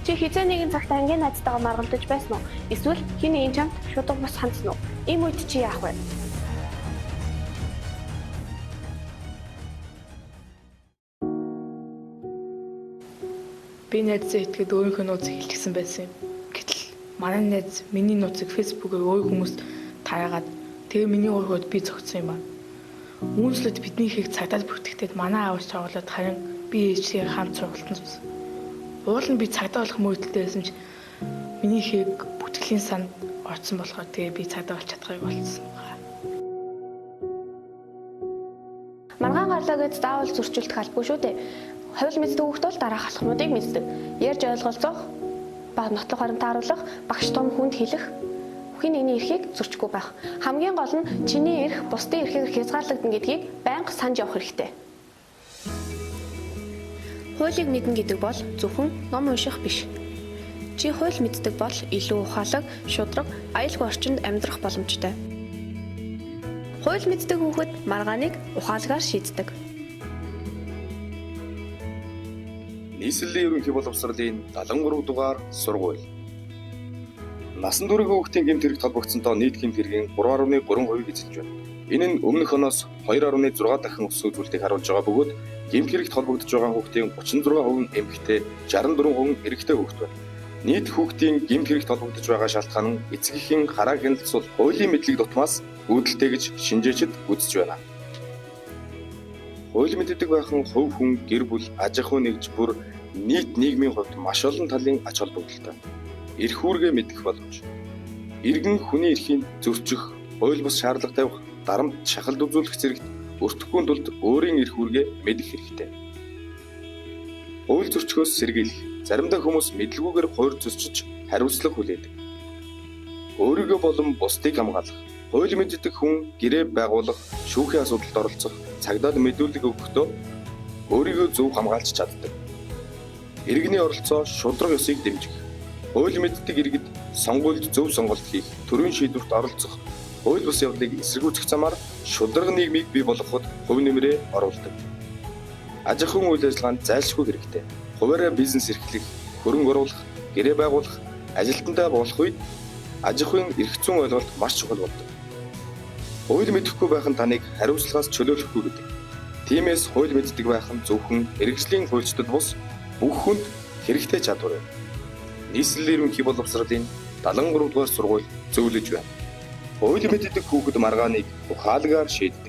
Чи хизээ нэгэн цагт ангийн найзтайгаа маргалдаж байсан уу? Эсвэл хин нэгэн чамд шударга бас хандсан уу? Ийм үед чи яах вэ? Би найзаа итгээд өөрийнхөө нууцыг хэлчихсэн байсан юм. Гэтэл манай найз миний нууцыг фэйсбүүкээр өөр хүмүүст таагаад тэгээ миний ургууд би зогссон юм байна. Үүнчлээд бидний ихийг цагдаад бүртгэгдээд манай аавч цоглоод харин би ээжээ хамт сургалтанд суусан. Уул нь би цагдаа болох мөрөдөлтэй байсан ч миний ихийг бүтгэлийн санд орсон болохоор тэгээ би цагдаа болж чадхайг болцсон байна. Маргаан гарлаа гэж заавал зөрчилдөх албагүй шүү дээ. Ховл мэддэг хүүхэд бол дараах алхмуудыг мэддэг. Ярьж ойлголцох, ба нотлох харамт харуулах, багш том хүнд хэлэх, бүхий нэгний эрхийг зөрчихгүй байх. Хамгийн гол нь чиний эрх бусдын эрхээр хязгаарлагдана гэдгийг байнга санаж явах хэрэгтэй. Хуулийг мэднэ гэдэг бол зөвхөн ном унших биш. Чи хууль мэддэг бол илүү ухаалаг, шударга, аюулгүй орчинд амьдрах боломжтой. Хууль мэддэг хүүхэд маргааныг ухаалгаар шийддэг. Нийслэлийн ерөнхий боловсролын 73 дугаар сургууль. Насан турш хүүхдийн гэмт хэрэг толбогдсонтой нийт гэмт хэргийн 3.3% эзэлж байна. Энэ нь өмнөх оноос 2.6 дахин өссөн зүйлийг харуулж байгаа бөгөөд гэмт хэрэгт холбогдож байгаа хүүхдийн 36% эмэгтэй, 64% эрэгтэй хүүхэд байна. Нийт хүүхдийн гэмт хэрэгт холбогдож байгаа шалтгаан нь эцэг эхийн хараа хяналтсул хуулийн мэдлэг дутмаас үүдэлтэй гэж шинжээчид үзэж байна. Хууль мэддэг байхын хувь хүн, гэр бүл, аж ахуй нэгж бүр нийт нийгмийн хувьд маш олон талын ач холбогдолтой. Эрх үүргээ мэдэх боломж. Иргэн хүний эрхийг зөрчих, хууль бус шаардлага тавих, дарамт шахалт үзүүлэх зэрэгт өртөхгүй тулд өөрийн эрх үүргээ мэдэх хэрэгтэй. Хууль зөрчхөөс сэргийлэх. Заримдаа хүмүүс мэдлгүйгээр хууль зөрчиж хариуцлага хүлээдэг. Өөрийгөө болон бусдыг хамгаалах. Хууль мэддэг хүн гэрээ байгуулах, шүүхийн асуудалд оролцох, цагдаад мэдүүлэг өгөхдөө өөрийгөө зөв хамгаалж чаддаг. Иргэний оролцоо шударга ёсыг дэмжих. Хууль мэддэг иргэд сонгуульд зөв сонголт хийх, төрийн шийдвэрт оролцох, хууль бус явдлыг эсэргүүцэх замаар шударга нийгмийг бий болгоход хувь нэмрээ оруулдаг. Аж ахуйн үйл ажиллагаанд зайлшгүй хэрэгтэй. Хуваараа бизнес эрхлэх, хөрөнгө оруулах, гэрээ байгуулах, ажилтнаа болох үед аж ахуйн эрх зүйн ойлголт маш чухал болдог. Хууль мэдэхгүй байх нь таныг хариуцлагаас чөлөөлөхгүй гэдэг. Тиймээс хууль мэддэг байх нь зөвхөн мэргэжлийн хуульчдад бус бүх хүнд хэрэгтэй чадвар юм. Нийслэлийн ерөнхий боловсролын 73 дугаар сургууль зөвлөж байна. Хууль мэддэг хүүхэд маргааныг ухаалгаар шийддэг.